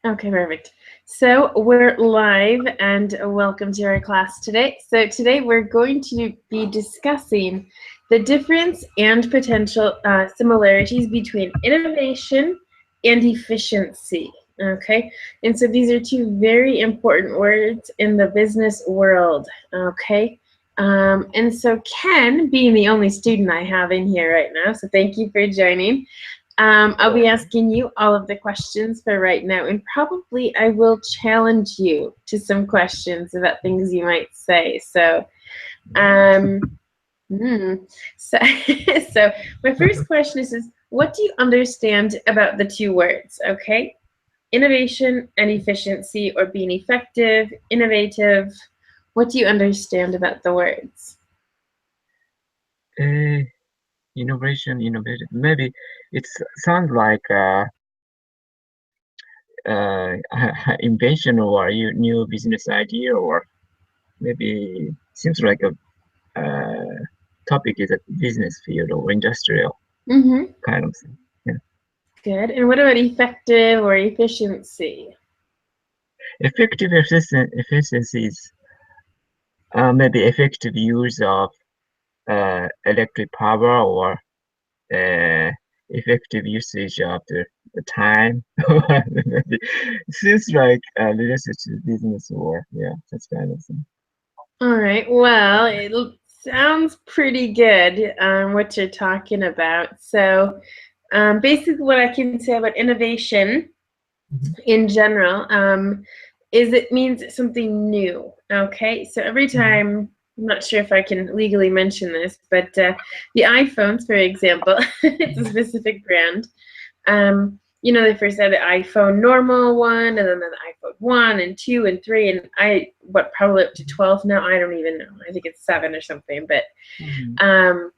Okay, perfect. So we're live and welcome to our class today. So today we're going to be discussing the difference and potential similarities between innovation and efficiency. Okay, and so these are two very important words in the business world. Okay, and so Ken, being the only student I have in here right now, so thank you for joining. I'll be asking you all of the questions for right now, and probably I will challenge you to some questions about things you might say. So, um, so, so my first question is what do you understand about the two words? Okay, innovation and efficiency, or being effective, innovative. What do you understand about the words? Uh, Innovation, innovative. Maybe it sounds like invention or a new business idea, or maybe seems like a topic is a business field or industrial Mm-hmm. kind of thing. Yeah. Good. And what about effective or efficiency? Effective efficiency is maybe effective use of electric power or uh, effective usage of the time. It seems like related to business or yeah, that's kind of thing. All right. Well, it sounds pretty good what you're talking about. So, basically, what I can say about innovation Mhm. in general is it means something new. Okay. So, every Mhm. time, I'm not sure if I can legally mention this, but the iPhones, for example, it's a specific brand. They first had the iPhone normal one, and then the iPhone 1 and 2 and 3, and probably up to 12 now. I don't even know. I think it's 7 or something. But Mhm. um,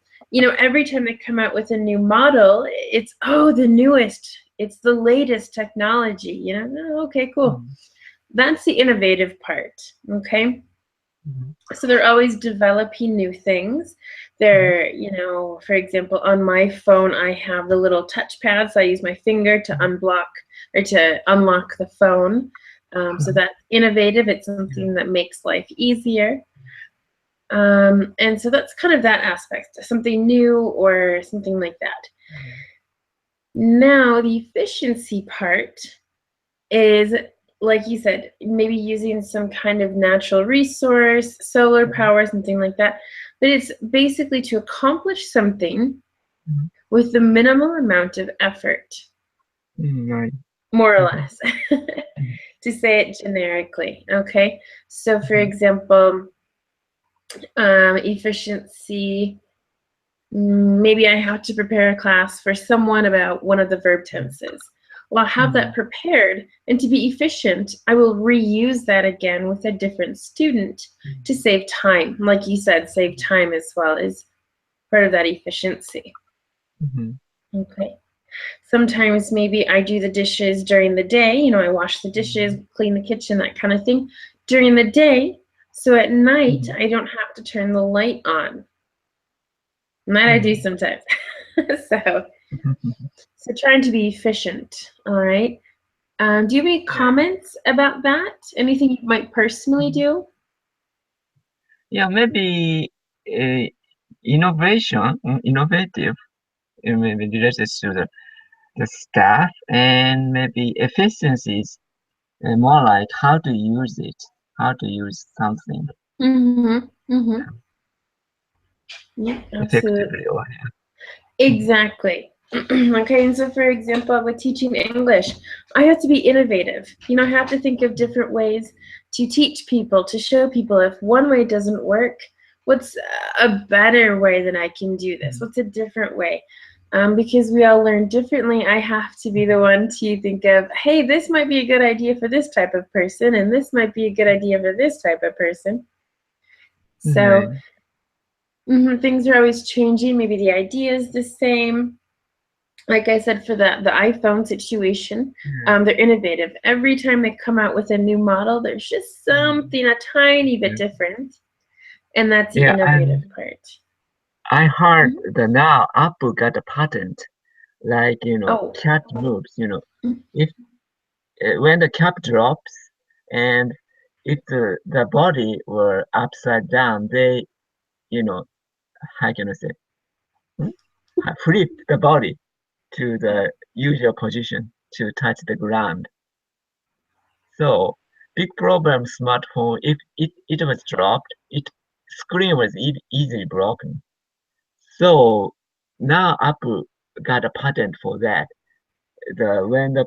every time they come out with a new model, it's the newest, it's the latest technology. Oh, okay, cool. Mhm. That's the innovative part. Okay, Mhm. so they're always developing new things. Mhm. For example, on my phone I have the little touch pad, so I use my finger to unblock or to unlock the phone. So Mhm. that's innovative. It's something that makes life easier. And so that's kind of that aspect, something new or something like that. Now the efficiency part is, like you said, maybe using some kind of natural resource, solar Mhm. power, something like that. But it's basically to accomplish something Mhm. with the minimal amount of effort, Mhm. Right. more or Mhm. less, Mhm. to say it generically. Okay. So, for Mhm. example, efficiency. Maybe I have to prepare a class for someone about one of the verb tenses. Well, I'll have that Mhm. prepared, and to be efficient, I will reuse that again with a different student to save time. Like you said, save time as well is part of that efficiency. Mhm. Okay. Sometimes maybe I do the dishes during the day, I wash the dishes, clean the kitchen, that kind of thing during the day. So at night, Mhm. I don't have to turn the light on. And that I do Mhm. sometimes. so Mhm. So trying to be efficient. All right. Do you have any Yeah. comments about that? Anything you might personally Mhm. do? Yeah, maybe uh, innovative, maybe related to the staff, and maybe efficiencies, more like how to use it, how to use something Mm-hmm. Mm-hmm. Yeah, effectively. absolutely. Or Mhm. Exactly. Okay, and so for example, with teaching English, I have to be innovative. I have to think of different ways to teach people, to show people if one way doesn't work, what's a better way that I can do this? Mhm. What's a different way? Because we all learn differently, I have to be the one to think of, hey, this might be a good idea for this type of person, and this might be a good idea for this type of person. Mhm. So Right. things are always changing. Maybe the idea is the same. Like I said, for the iPhone situation, Mhm. they're innovative. Every time they come out with a new model, there's just Mhm. something a tiny bit Yes. different, and that's the Yeah, innovative and part. I heard Mhm. that now Apple got a patent, like Oh, cat moves. If when the cap drops, and if the body were upside down, they, you know, how can I say, hmm? Flip the body to the usual position to touch the ground. So big problem smartphone, if it was dropped, it screen was easily broken. So now Apple got a patent for that. When the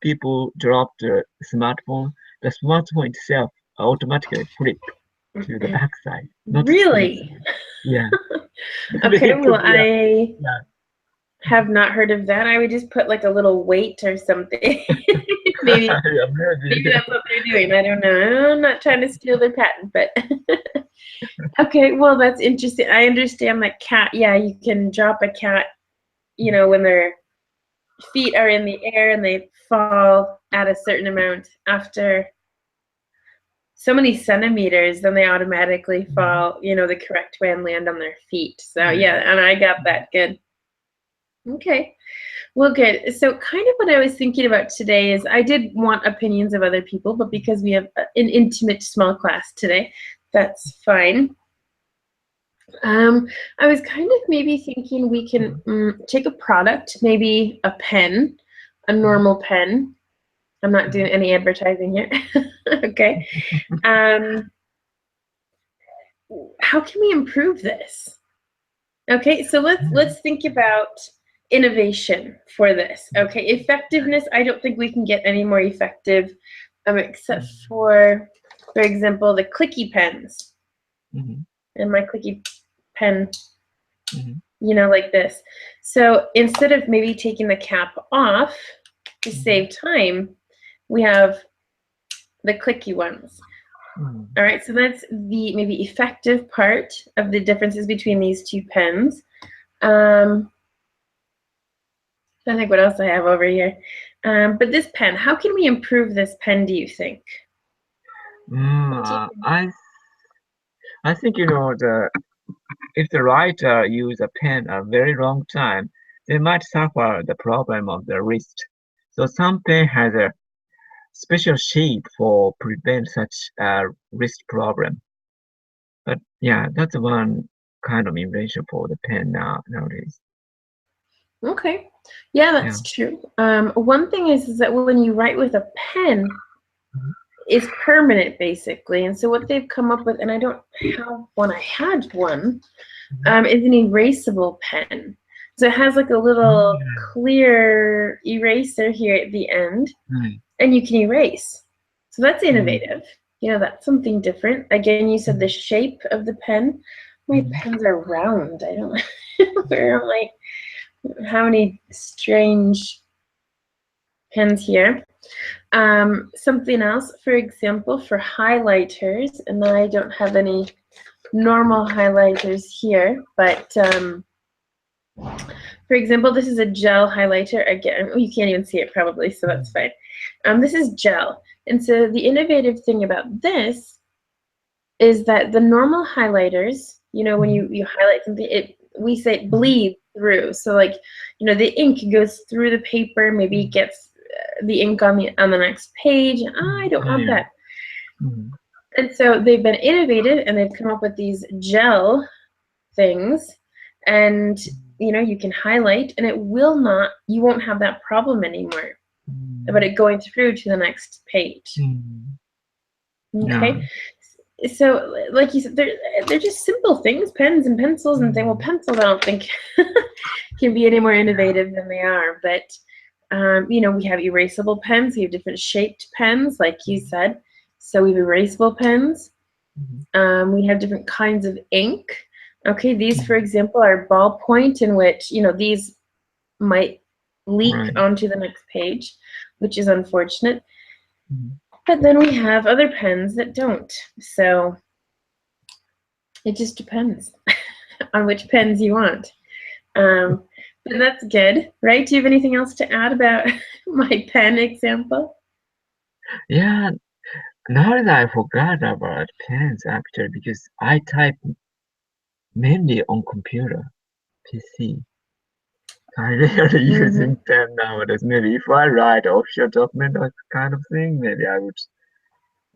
people drop the smartphone itself automatically flip to the backside, not the screen Really? side. Yeah, maybe Okay, it well, could be a I yeah. have not heard of that. I would just put like a little weight or something. maybe Yeah, maybe. maybe that's what they're doing. I don't know. I'm not trying to steal their patent, but okay, well, that's interesting. I understand that cat, yeah, you can drop a cat, when their feet are in the air and they fall at a certain amount after so many centimeters, then they automatically Mhm. fall, the correct way and land on their feet. So Yeah. yeah, and I got that good. Okay. Well, good. So, kind of what I was thinking about today is I did want opinions of other people, but because we have an intimate small class today, that's fine. Um, I was kind of maybe thinking we can Mhm. take a product, maybe a pen, a Mhm. normal pen. I'm not doing Mhm. any advertising here. Okay. Um, how can we improve this? Okay, so let's think about innovation for this. Okay, effectiveness, I don't think we can get any more effective, except for example, the clicky pens. Mhm. And my clicky pen, Mhm. like this. So instead of maybe taking the cap off to Mhm. save time, we have the clicky ones. Mhm. All right, so that's the maybe effective part of the differences between these two pens. Um, I think what else I have over here. But this pen, how can we improve this pen, do you think? What do you think? I think the if the writer use a pen a very long time, they might suffer the problem of the wrist. So some pen has a special shape for prevent such a wrist problem. But yeah, that's one kind of invention for the pen nowadays. Okay. Yeah, Yeah. that's true. One thing is that when you write with a pen, Mhm. it's permanent basically. And so what they've come up with, and I don't have one, I had one, Mhm. is an erasable pen. So it has like a Oh, little yeah. clear eraser here at the end, Right. and you can erase. So that's Mhm. innovative. That's something different. Again, you said the Mhm. shape of the pen. My Mhm. pens are round. I don't know where am I? How many strange pens here. Something else, for example, for highlighters, and I don't have any normal highlighters here, but for example, this is a gel highlighter. Again, you can't even see it probably, so that's Mhm. fine. This is gel. And so the innovative thing about this is that the normal highlighters, when Mhm. you highlight something, we say it Mhm. bleeds through. So like, the ink goes through the paper, maybe it Mhm. gets the ink on the next page. I Mhm. don't Oh, want yeah. that. Mhm. And so they've been innovative and they've come up with these gel things, and you can highlight and you won't have that problem anymore about Mhm. it going through to the next page. Mhm. Yeah. Okay. So like you said, they're just simple things, pens and pencils and things. Well, Mhm. pencils I don't think can be any more innovative than they are, but we have erasable pens, we have different shaped pens, like you Mhm. said. So we have erasable pens. Mhm. We have different kinds of ink. Okay, these, for Mhm. example, are ballpoint, in which these might leak Right. onto the next page, which is unfortunate. Mhm. But then we have other pens that don't. So it just depends on which pens you want. Um, but that's good, right? Do you have anything else to add about my pen example? Yeah, nowadays I forgot about pens actually because I type mainly on computer, PC. I rarely using Hmm. pen nowadays. Maybe if I write official document or kind of thing, maybe I would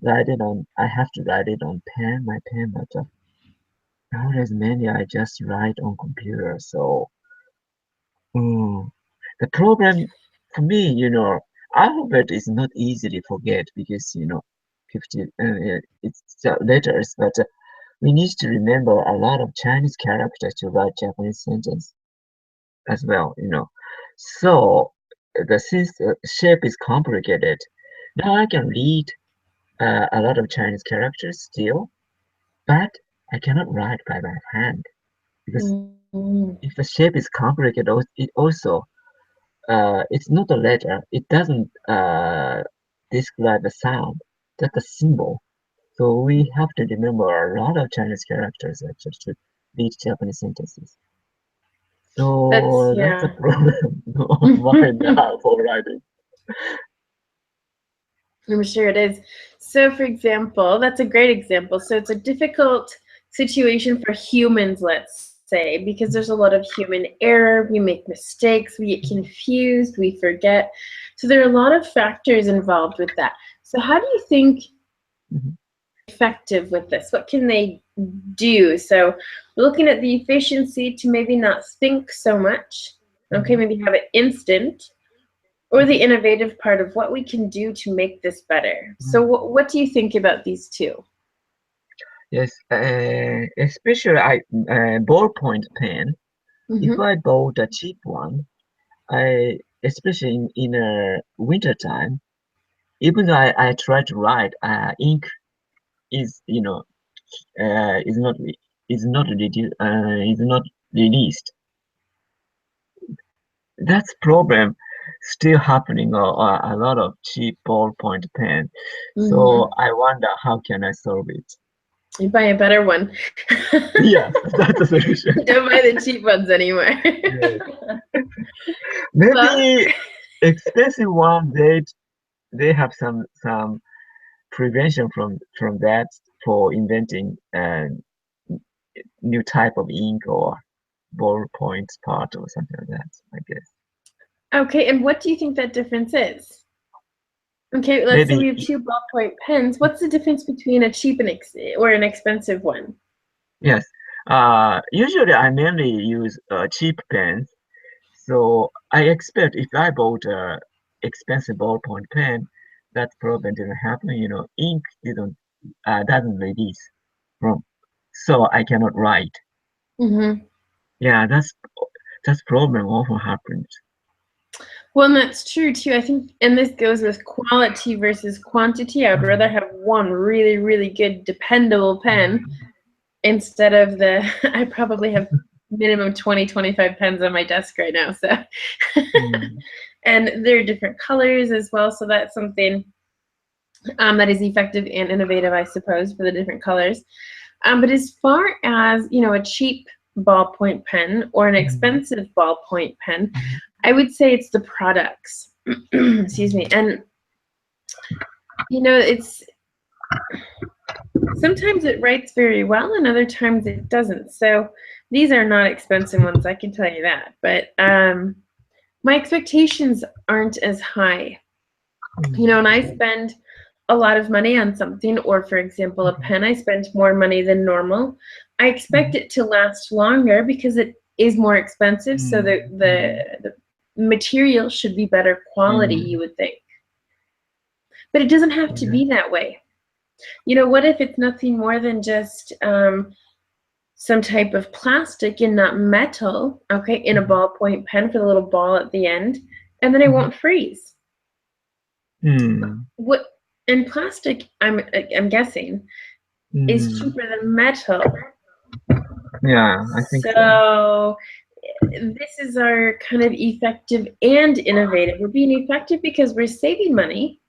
write it on. I have to write it on pen, my pen, but nowadays mainly I just write on computer. So mm, the problem for me, alphabet is not easily forget because 50 it's letters, but we need to remember a lot of Chinese characters to write Japanese sentence as well. So since the shape is complicated, now I can read a lot of Chinese characters still, but I cannot write by my hand because Hmm. if the shape is complicated, it also it's not a letter. It doesn't describe a sound, just a symbol. So we have to remember a lot of Chinese characters actually to read Japanese sentences. That's So that's a yeah. problem of mine now for writing. I'm sure it is. So, for example, that's a great example. So, it's a difficult situation for humans, let's say, because there's a lot of human error. We make mistakes, we get confused, we forget. So, there are a lot of factors involved with that. So, how do you think Mhm, effective with this? What can they do? So, we're looking at the efficiency to maybe not think so much. Okay, mhm, maybe have it instant or the innovative part of what we can do to make this better. So, mhm. what do you think about these two? Yes, especially I ballpoint pen. If Hmm. I bought a cheap one, I especially in winter time, even though I try to write, ink is is not is not released. That's problem still happening a lot of cheap ballpoint pen. So Hmm. I wonder how can I solve it? You buy a better one. Yes, that's a solution. Don't buy the cheap ones anymore. Yes. Well, Maybe expensive one they have some prevention from that for inventing a new type of ink or ballpoint part or something like that, I guess. okay, and what do you think that difference is? Okay, let's say we Maybe have two ballpoint pens. What's the difference between a cheap and or an expensive one? yes. Usually I mainly use cheap pens. So I expect if I bought a expensive ballpoint pen, that problem didn't happen. Ink didn't doesn't release from, so I cannot write. Hmm. Yeah, that's problem often happens. Well, and that's true too. I think, and this goes with quality versus quantity. I would rather Mhm, have one really, really good, dependable pen mhm, instead of I probably have minimum 20, 25 pens on my desk right now. So, mhm, and they're different colors as well. So that's something that is effective and innovative, I suppose, for the different colors. But as far as, a cheap ballpoint pen or an mhm, expensive ballpoint pen, mhm, I would say it's the products. Excuse me. And, it's sometimes it writes very well and other times it doesn't. So these are not expensive ones, I can tell you that. But my expectations aren't as high. mhm, And I spend a lot of money on something, or for example, a mhm, pen, I spend more money than normal. I expect mhm, it to last longer because it is more expensive. So the mhm, the, the material should be better quality, you mhm, would think. But it doesn't have to mhm, be that way. What if it's nothing more than just some type of plastic and not metal, okay, in a mhm, ballpoint pen for the little ball at the end, and then it mhm, won't freeze. mhm, What and plastic, I'm guessing, is mhm. cheaper than metal. Yeah, I think so. So this is our kind of effective and innovative. We're being effective because we're saving money,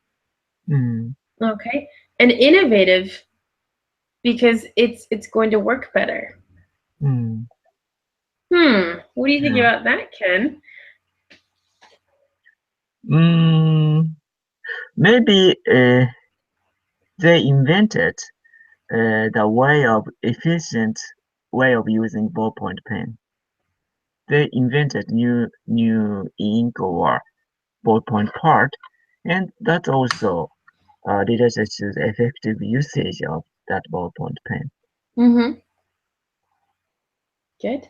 Mm, okay, and innovative because it's going to work better. mm, What do you think yeah. about that, Ken? Mm, maybe they invented the way of efficient way of using ballpoint pen. they invented new ink or ballpoint part, and that also related to the effective usage of that ballpoint pen. Mm-hmm. Good.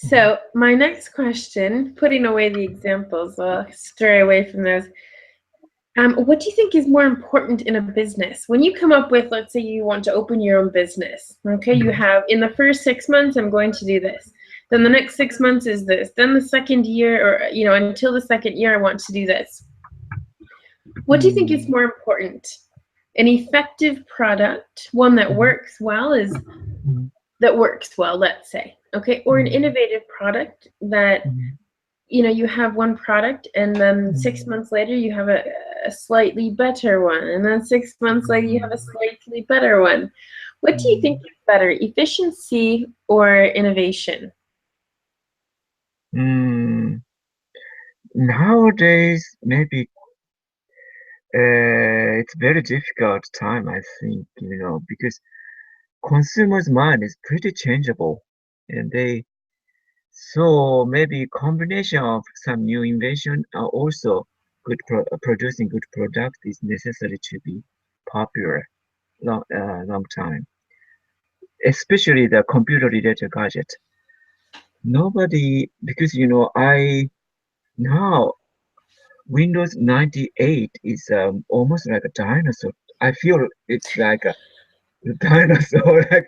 Mhm, So my next question, putting away the examples, I'll stray away from those. What do you think is more important in a business? When you come up with, let's say you want to open your own business, okay, you mhm, have in the first 6 months, I'm going to do this. Then the next 6 months is this. Then the second year, or until the second year, I want to do this. What do you think is mm, more important? An effective product, one that mhm, works well, mhm, let's say, okay, or an mhm, innovative product that mhm, you have one product and then six mhm, months later you have a slightly better one, and then 6 months later you have a mhm, slightly better one. What do you think mhm. is better, efficiency or innovation? Mm, Nowadays, maybe it's very difficult time, I think, because consumers' mind is pretty changeable, and so maybe combination of some new invention are also producing good product is necessary to be popular long time, especially the computer related gadget. Nobody, because I now Windows 98 is almost like a dinosaur. I feel it's like a dinosaur, like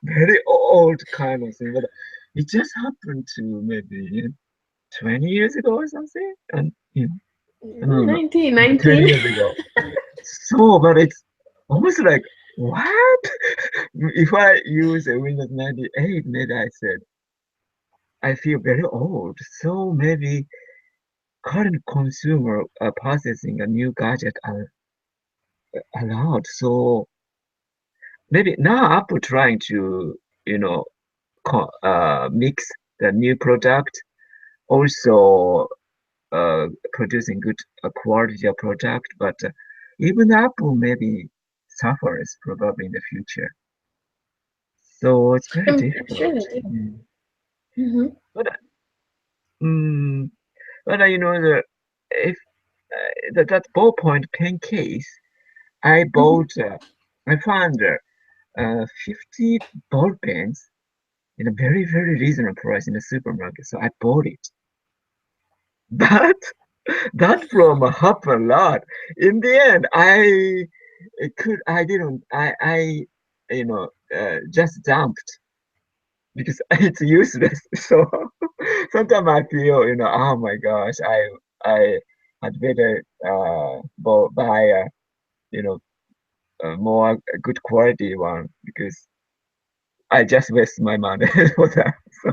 very old kind of thing. But it just happened to maybe 20 years ago or something, and no, 20 1919. years ago. So, but it's almost like what? If I use a Windows 98, maybe I said I feel very old. So maybe current consumer processing a new gadget are allowed. So maybe now Apple trying to you know mix the new product, also producing good quality of product, but even Apple maybe suffers probably in the future. So it's very I'm sure difficult. they do. Mm. Hmm. But mm, the if that ballpoint pen case, I Hmm. bought. I found 50 ball pens in a very reasonable price in the supermarket, so I bought it. But that from happened a lot. In the end, I didn't, just dumped because it's useless. So sometimes I feel, oh my gosh, I had better buy you know, a more good quality one because I just waste my money for that. So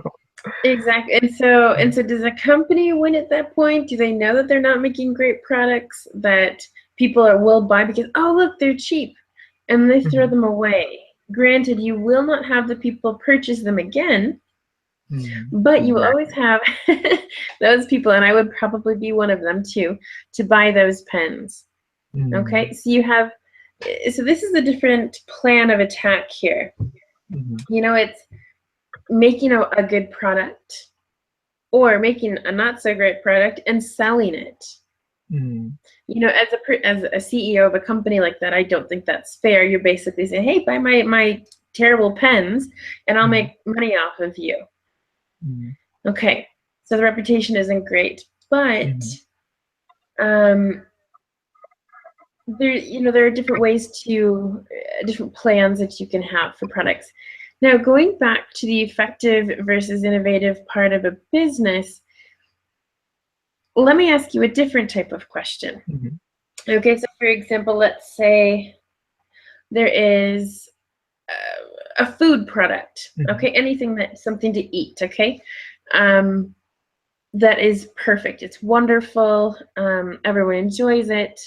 Exactly. And so does a company win at that point? Do they know that they're not making great products that people will buy because, oh, look, they're cheap, and they throw mhm, them away? Granted, you will not have the people purchase them again, but you will always exactly. have those people, and I would probably be one of them too, to buy those pens. Okay, Mm, so this is a different plan of attack here. mhm, It's making a good product or making a not so great product and selling it. mm, As a CEO of a company like that, I don't think that's fair. You're basically saying, "Hey, buy my terrible pens, and I'll mm, make money off of you." mm, Okay, so the reputation isn't great, but mhm, um, there are different ways to different plans that you can have for products. Now, going back to the effective versus innovative part of a business, let me ask you a different type of question. mhm, Okay, so for example, let's say there is a food product, mhm, okay, anything that something to eat, okay, um, that is perfect. It's wonderful. Everyone enjoys it,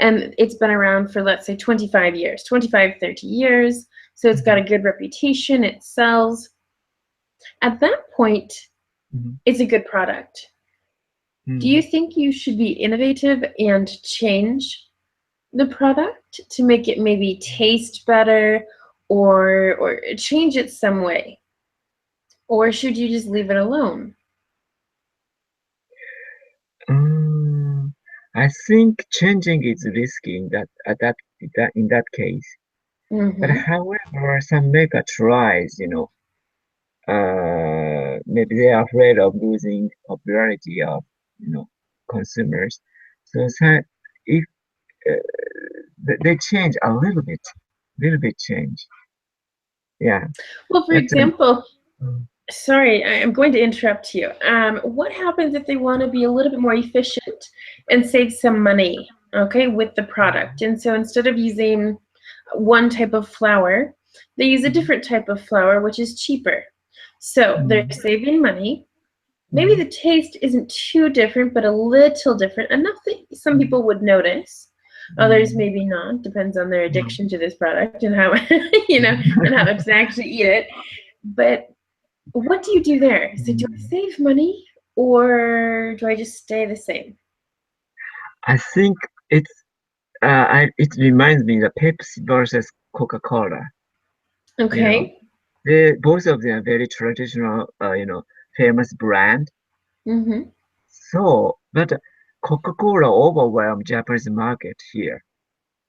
and it's been around for, let's say, 25 years, 25, 30 years. So it's got a mhm, good reputation. It sells. At that point, mhm, it's a good product. Do you mhm. think you should be innovative and change the product to make it maybe taste better or change it some way? Or should you just leave it alone? Um, I think changing is risky in that case. But Mm-hmm. however, some make a tries, maybe they are afraid of losing popularity of, you know, consumers. So if uh, they change a little bit change. Yeah, Well, for but example, um, sorry, I'm going to interrupt you. What happens if they want to be a little bit more efficient and save some money, okay, with the product? And so instead of using one type of flour, they use a mm, different type of flour, which is cheaper. So they're mm, saving money. Maybe mm, the taste isn't too different, but a little different, enough that some mm, people would notice. Others mm, maybe not, depends on their mm. addiction to this product and how, and how much they actually eat it. But what do you do there? So do I Mm. save money or do I just stay the same? I think it reminds me of Pepsi versus Coca-Cola. You know, Okay. they both of them are very traditional, famous brand. Mm-hmm. So, but Coca-Cola overwhelmed Japanese market here.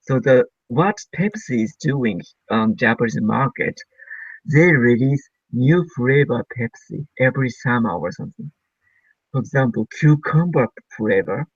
So the what Pepsi is doing on Japanese market, they release new flavor Pepsi every summer or something. For example, cucumber flavor.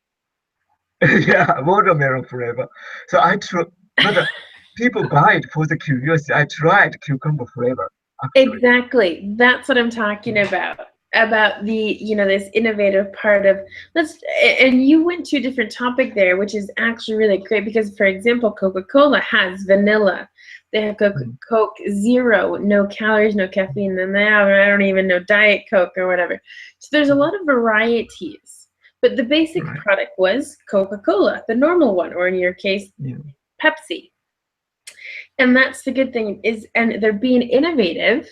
Yeah, watermelon flavor. So I try, but people buy it for the curiosity. I tried cucumber flavor actually. Exactly. That's what I'm talking about. About the, this innovative part of let's and you went to a different topic there, which is actually really great because for example, Coca-Cola has vanilla. They have Mm, Coke Zero, no calories, no caffeine, and they have, I don't even know, Diet Coke or whatever. So there's a mm, lot of varieties. But the basic right. product was Coca-Cola, the normal one, or in your case, Yeah. Pepsi. And that's the good thing is, and they're being innovative,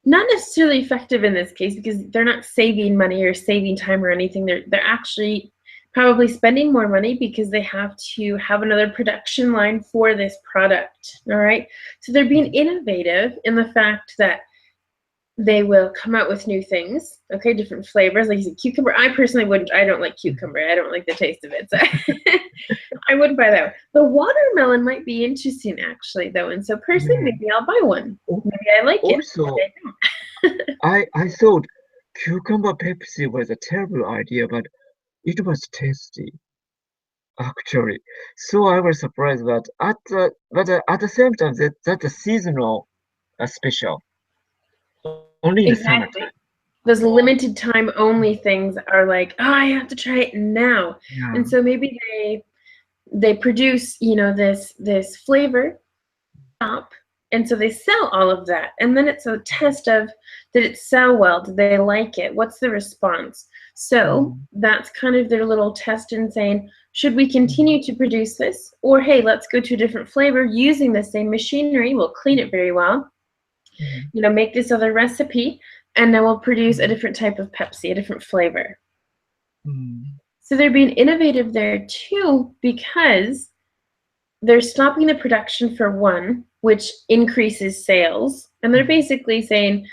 not necessarily effective in this case because they're not saving money or saving time or anything. They're actually probably spending more money because they have to have another production line for this product. All right. So they're being Mm, innovative in the fact that they will come out with new things, okay, different flavors. Like you said, cucumber. I personally wouldn't. I don't like mm, cucumber. I don't like the taste of it. So I wouldn't buy that one. The watermelon might be interesting, actually, though. And so personally, yeah. maybe I'll buy one. Al- Maybe I like it. Also, Maybe I don't. I thought cucumber Pepsi was a terrible idea, but it was tasty actually. So I was surprised that at the same time that's a seasonal special only in the summertime. Exactly. Those So limited time only things are like, oh, I have to try it now. yeah. And so maybe they produce, this flavor up, and so they sell all of that. And then it's a test of did it sell well? Did they like it? What's the response? So Mm, that's kind of their little test in saying, should we mm, continue to produce this? Or hey, let's go to a different flavor using the same machinery. We'll clean it very well, mm, make this other recipe, and then we'll produce a mm, different type of Pepsi, a different flavor. mm, So they're being innovative there too because they're stopping the production for one, which increases sales. And they're mm, basically saying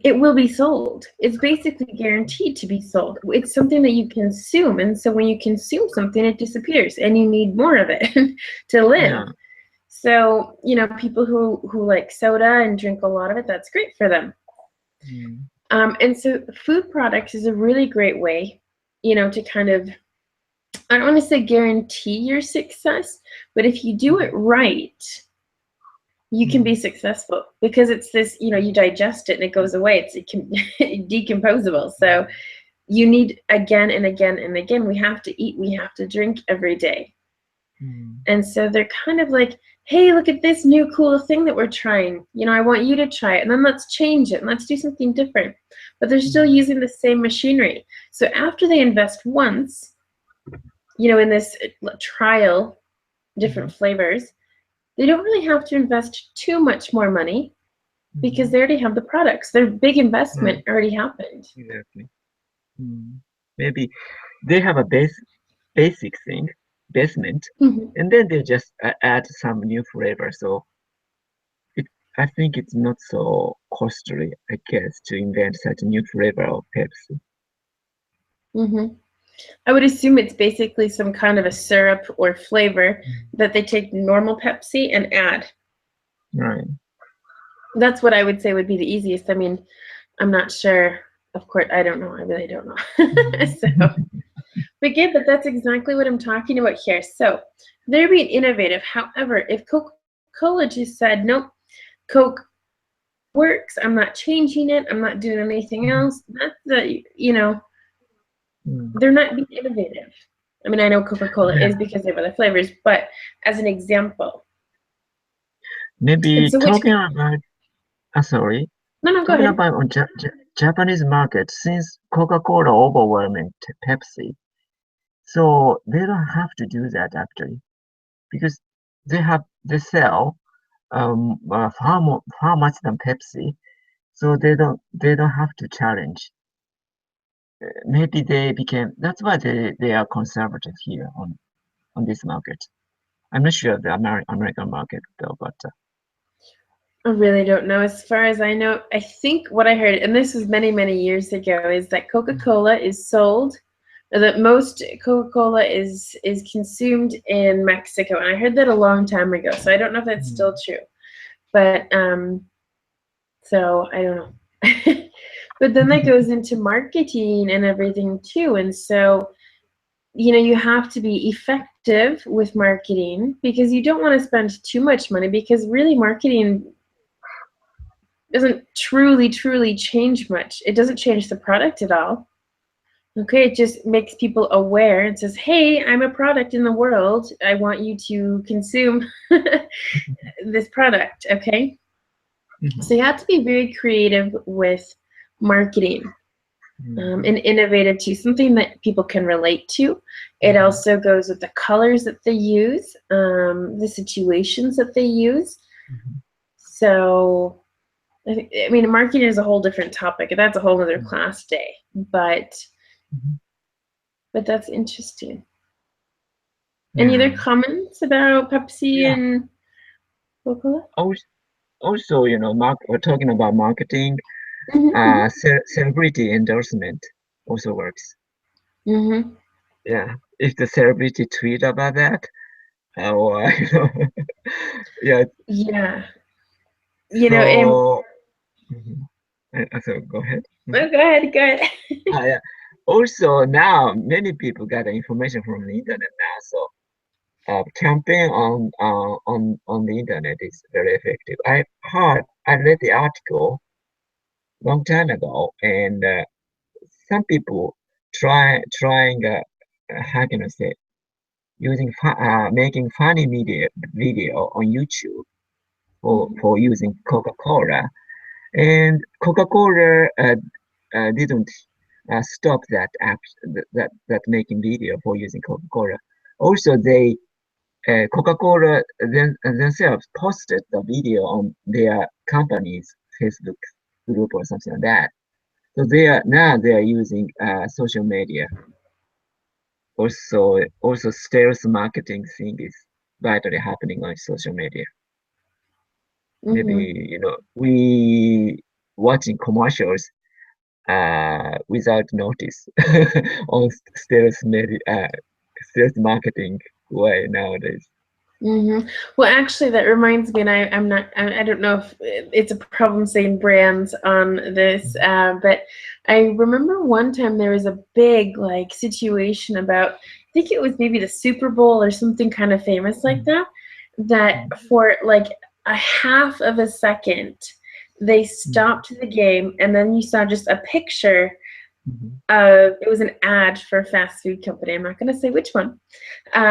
it will be sold. It's basically guaranteed to be sold. It's something that you consume. And so when you consume something, it disappears and you need more of it to live. yeah. So, people who like soda and drink a lot of it, that's great for them. Mm, And so food products is a really great way, to kind of, I don't want to say guarantee your success, but if you do it mm, right, you can be mm, successful because it's this, you digest it and it goes away. Decomposable. So you need again and again and again, we have to eat, we have to drink every day. mm, And so they're kind of like, hey, look at this new cool thing that we're trying. I want you to try it. And then let's change it and let's do something different. But they're still mm, using the same machinery. So after they invest once, in this trial, different mm, flavors, they don't really have to invest too much more money because mm. they already have the products. Their big Right, investment already happened. exactly. Mm. Maybe they have a basic thing, basement, Mhm. and then they just add some new flavor. So it I think it's not so costly, I guess, to invent such a new flavor of Pepsi. Hmm. I would assume it's basically some kind of a syrup or flavor that they take normal Pepsi and add. Right. That's what I would say would be the easiest. I mean, I'm not sure. Of course, I don't know. I really don't know. So, but yeah, but that's exactly what I'm talking about here. So they're being innovative. However, if Coca-Cola just said, nope, Coke works, I'm not changing it, I'm not doing anything else, that's Mm. they're not being innovative. I mean, I know Coca-Cola Yeah. is because they have other flavors, but as an example. And Maybe so which, talking about, sorry, no, go talking ahead. about on Japanese market, since Coca-Cola overwhelming Pepsi, so they don't have to do that actually because they sell far much than Pepsi, so they don't have to challenge. Maybe they became that's why they are conservative here on this market. I'm not sure the American market though, but I really don't know. As far as I know, I think what I heard, and this was many, many years ago, is that Coca-Cola is sold, or that most Coca-Cola is consumed in Mexico. And I heard that a long time ago, so I don't know if that's still mm, true. But so I don't know. But then that goes into marketing and everything too. And so, you have to be effective with marketing because you don't want to spend too much money because really marketing doesn't truly change much. It doesn't change the product at all. Okay, it just makes people aware. It says, hey, I'm a product in the world. I want you to consume this product. Okay, so mhm, you have to be very creative with marketing, and mhm, innovative too, something that people can relate to. It mhm, also goes with the colors that they use, the situations that they use. mhm, So I mean, marketing is a whole different topic. That's a whole other mhm, class day. But mhm. but that's interesting. Any other Yeah, comments about Pepsi yeah. and Coca-Cola? Also, we're talking about marketing. Mm-hmm, Celebrity endorsement also works. mm-hmm. Yeah, if the celebrity tweet about that, or yeah. Yeah. And So, mhm. So go ahead. Mhm. oh, go ahead, go ahead. Yeah. Also, now many people get the information from the internet now. So, campaign on the internet is very effective. I read the article long time ago, and some people trying how can I say making funny video on YouTube Mm-hmm, for using Coca-Cola, and Coca-Cola didn't stop that act that making video for using Coca-Cola. Also, Coca-Cola themselves posted the video on their company's Facebook group or something like that. So they are using social media. Also sales marketing thing is vitally happening on social media. Maybe mm-hmm. we watching commercials without notice on sales marketing way nowadays. Mm-hmm. Well, actually, that reminds me, and I'm not, I don't know if it's a problem saying brands on this, but I remember one time there was a big like situation about, I think it was maybe the Super Bowl or something kind of famous like Mhm, that, that mhm, for like a half of a second, they mhm, stopped the game, and then you saw just a picture mhm, of, it was an ad for a fast food company. I'm not going to say which one.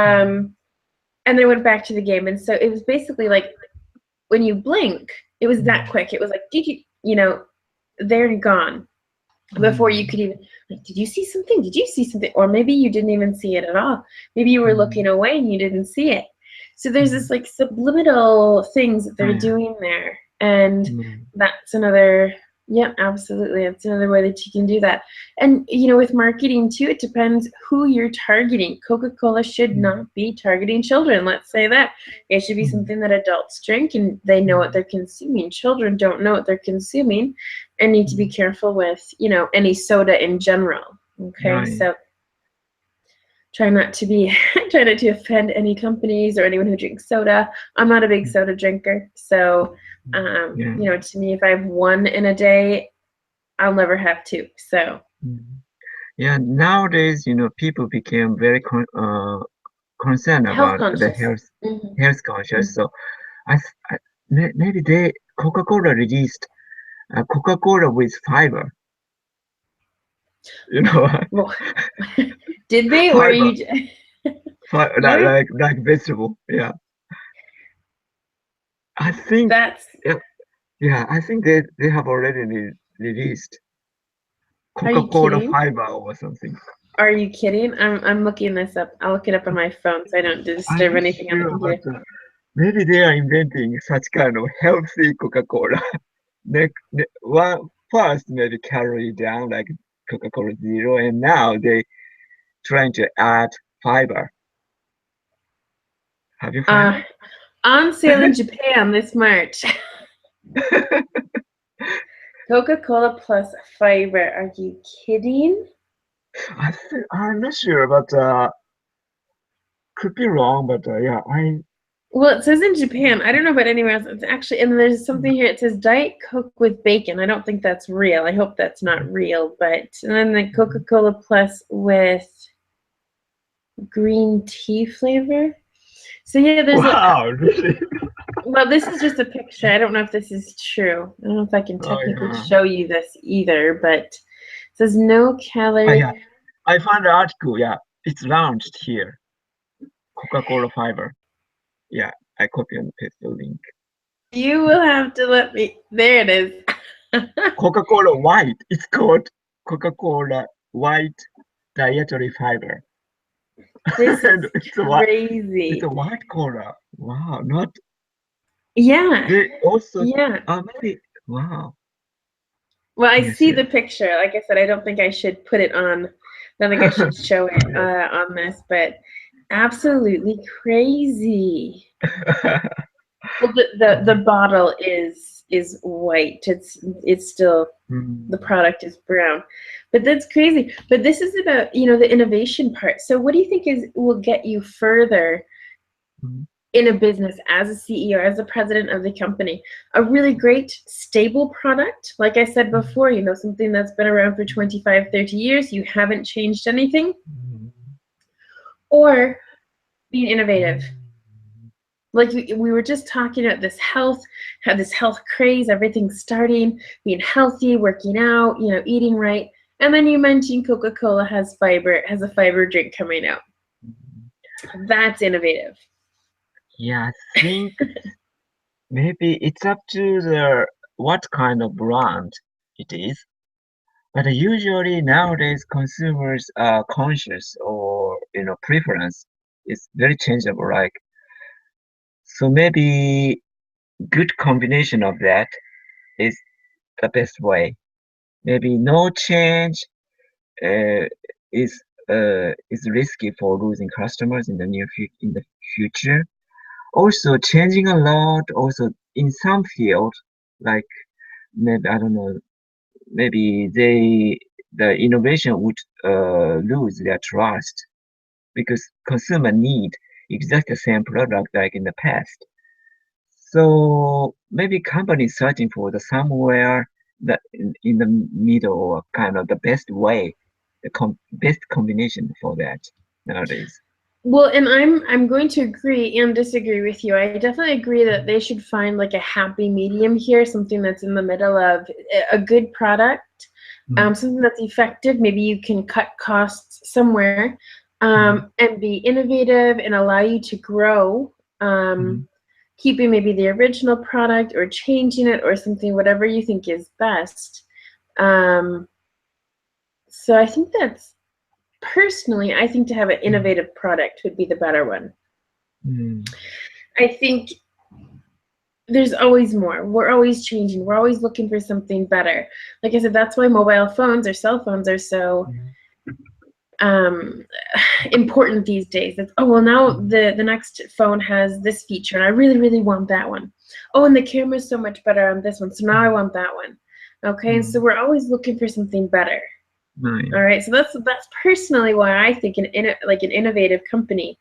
mhm, Um, and then went back to the game. And so it was basically like when you blink, it was that mhm, quick. It was like, they're gone before you mhm, could even, like, did you see something? Did you see something? Or maybe you didn't even see it at all. Maybe you were looking mhm, away and you didn't see it. So there's this mhm. like subliminal things that Oh they're yeah. doing there. And Mhm, that's another. Yeah, absolutely. It's another way that you can do that. And with marketing too, it depends who you're targeting. Coca-Cola should Mm, not be targeting children. Let's say that. It should be mm, something that adults drink and they know what mm, they're consuming. Children don't know what they're consuming and need to be mm. careful with, any soda in general. Okay, Right. so try not to be try not to offend any companies or anyone who drinks soda. I'm not a big Mm, soda drinker, so mm. Yeah. to me, if I have one in a day, I'll never have two. So Mm. Yeah. Nowadays, people became very concerned health about the conscious. health conscious. Mhm. So maybe Coca-Cola released Coca-Cola with fiber. You know, Well, did they or fiber, you? like Yeah, vegetable. Yeah, I think. that's. Yeah, yeah, I think they have already released Are you Coca-Cola kidding? fiber or something. Are you kidding? I'm looking this up. I'll look it up on my phone so I don't I'm disturb not anything on the sure, but computer. maybe they are inventing such kind of healthy Coca-Cola. Well, first maybe calorie down like Coca-Cola Zero, and now they trying to add fiber. Have you heard Uh, it? on sale in Japan this March. Coca-Cola plus fiber. Are you kidding? I'm not sure, but could be wrong. But yeah, Well, it says in Japan. I don't know about anywhere else. It's actually, and there's something here. It says Diet Coke with bacon. I don't think that's real. I hope that's not real. But and then the Coca-Cola plus with green tea flavor. So yeah, there's a. wow, really? Well, this is just a picture. I don't know if this is true. I don't know if I can Oh technically yeah, show you this either. But it says no yeah. calorie. I found the article. Yeah, it's launched here. Coca-Cola fiber. Yeah, I copy and paste the link. You will have to let me. There it is. Coca-Cola White. It's called Coca-Cola White Dietary Fiber, This and is it's a crazy. white cola. Wow, not Yeah, they also. yeah. Maybe. Wow. Well, I Yes, see the yes. picture. Like I said, I don't think I should put it on. I don't think I should show it Yes. on this, but absolutely crazy. Well, the bottle is white. It's still the Mm, product is brown, but that's crazy. But this is about the innovation part. So, what do you think is will get you further mm, in a business as a CEO, as the president of the company? A really great stable product, like I said mm, before, something that's been around for 25, 30 years, you haven't changed anything, mm, or being innovative. mm, Like we were just talking about this health, had this health craze, everything starting, being healthy, working out, eating right. And then you mentioned Coca-Cola has a fiber drink coming out. mm. That's innovative. Yeah, I think maybe it's up to the what kind of brand it is. But usually nowadays consumers are conscious or preference is very changeable. Like so maybe good combination of that is the best way. Maybe no change uh, is risky for losing customers in in the future. Also changing a lot. Also in some field, like maybe I don't know, maybe the innovation would lose their trust because consumer need exact the same product like in the past. So maybe companies searching for the somewhere that in the middle or kind of the best way, the best combination for that nowadays. Well, and I'm going to agree and disagree with you. I definitely agree that they should find like a happy medium here, something that's in the middle of a good product, Mm, something that's effective. Maybe you can cut costs somewhere, mm, and be innovative and allow you to grow, mm, keeping maybe the original product or changing it or something, whatever you think is best. Um, so I think that's personally, I think to have an mm, innovative product would be the better one. I think, I think there's always more. We're always changing. We're always looking for something better. Like I said, that's why mobile phones or cell phones are so Mhm. um, important these days. It's, oh, well, now Mhm. the next phone has this feature, and I really, really want that one. Oh, and the camera's so much better on this one, so now I Mhm. want that one. Okay, and so Mhm. we're always looking for something better. No, yeah. All right, so that's personally why I think like an innovative company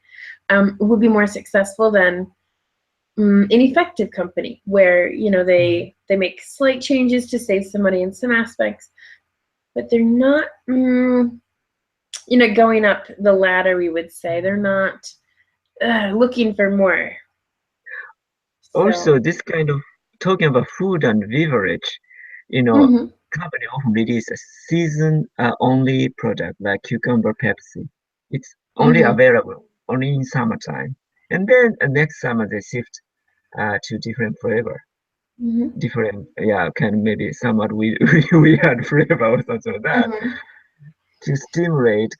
would be more successful than an effective company, where Mhm. they make slight changes to save some money in some aspects, but they're not going up the ladder. We would say they're Mhm. not looking for more. So. Also, this kind of talking about food and beverage, you know, Mhm. company often release a season only product like cucumber Pepsi. It's only Mhm. available only in summertime, and then next summer they shift to different flavor, Mhm. different yeah, kind of maybe somewhat we we had flavor or something like that Mhm. to stimulate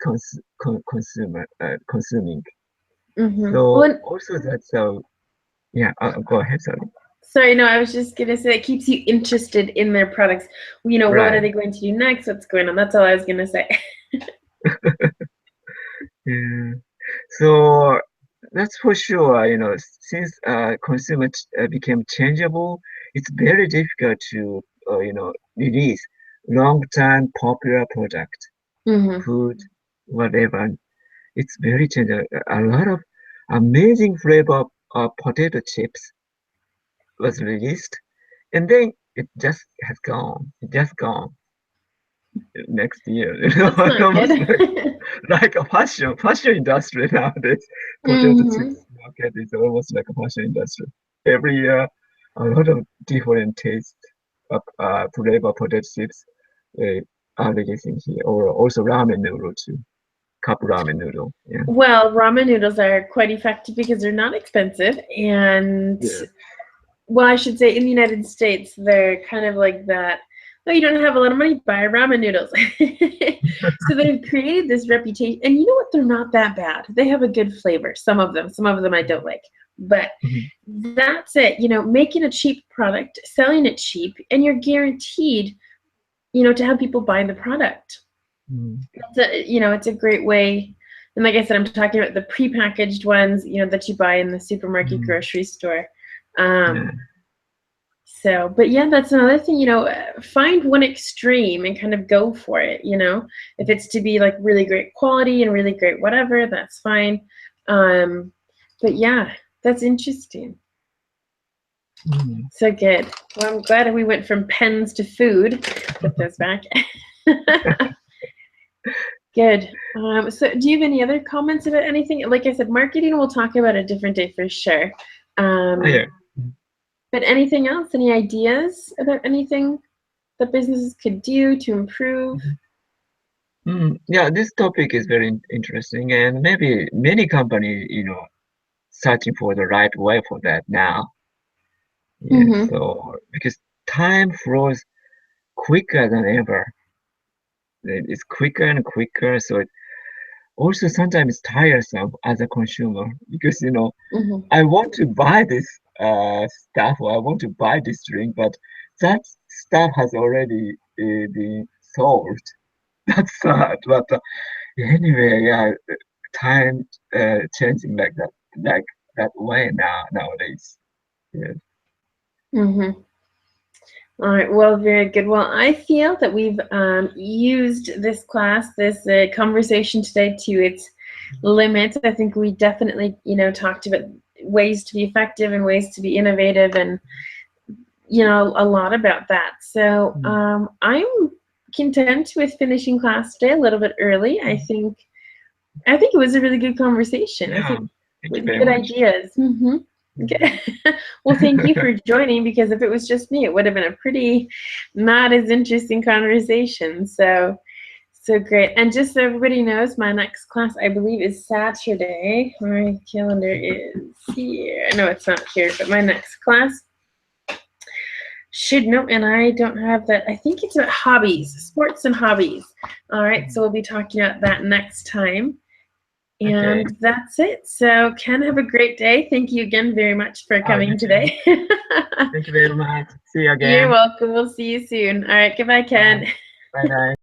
consumer consuming. Mhm. Well, So also that's yeah, go ahead, sorry. sorry, no, I was just gonna say it keeps you interested in their products. What are Right. they going to do next? What's going on? That's all I was gonna say. Yeah. So that's for sure, since consumer became changeable, it's very difficult to, release long-time popular product, Mhm. food, whatever. It's very changeable. A lot of amazing flavor of potato chips was released, and then it just has gone. It just gone next year. That's not Almost good. like a fashion industry nowadays. Potato Mhm. chips market is almost like a fashion industry. Every year, a lot of different taste of flavor potato chips uh, are releasing here, or also ramen noodle too, cup ramen noodle. Yeah. Well, ramen noodles are quite effective because they're not expensive, and Yeah. well, I should say in the United States, they're kind of like that. Oh, you don't have a lot of money, buy ramen noodles. So they've created this reputation, and you know what? They're not that bad. They have a good flavor. Some of them I don't like, but Mhm. that's it. Making a cheap product, selling it cheap, and you're guaranteed, to have people buy the product. Mhm. It's a great way. And like I said, I'm talking about the prepackaged ones, that you buy in the supermarket, Mhm. grocery store. Yeah. Um, but yeah, that's another thing, find one extreme and kind of go for it. If it's to be like really great quality and really great whatever, that's fine. Um, but yeah, that's interesting. Mhm. So good. Well, I'm glad we went from pens to food. Put those back. Good. So do you have any other comments about anything? Like I said, marketing we'll talk about a different day for sure. Oh, yeah. Um, but anything else? Any ideas about anything that businesses could do to improve? Mhm. Yeah, this topic is very interesting, and maybe many companies, searching for the right way for that now. Yeah, Mm-hmm. so because time flows quicker than ever, it's quicker and quicker. So it also sometimes tiresome as a consumer because Mm-hmm. I want to buy this stuff or I want to buy this drink, but that stuff has already been sold. That's sad, but anyway, yeah, time changing like that way nowadays. Yeah. Mm-hmm. All right. Well, very good. Well, I feel that we've used this class, this conversation today to its limits. I think we definitely, talked about ways to be effective and ways to be innovative, and a lot about that. So Mm. I'm content with finishing class today a little bit early. I think it was a really good conversation. I Yeah, think thank you with very good much. ideas. Mhm. Okay. Well, thank you for joining, because if it was just me, it would have been a pretty not as interesting conversation. So great. And just so everybody knows, my next class, I believe, is Saturday. My calendar is here. No, it's not here, but my next class should know, and I don't have that. I think it's about hobbies, sports and hobbies. All right, so we'll be talking about that next time. Okay. And that's it. So, Ken, have a great day. Thank you again very much for Oh, you coming too. today. Thank you very much. See you You're again. welcome. We'll see you soon. All right. Goodbye, Bye. Ken. Bye bye.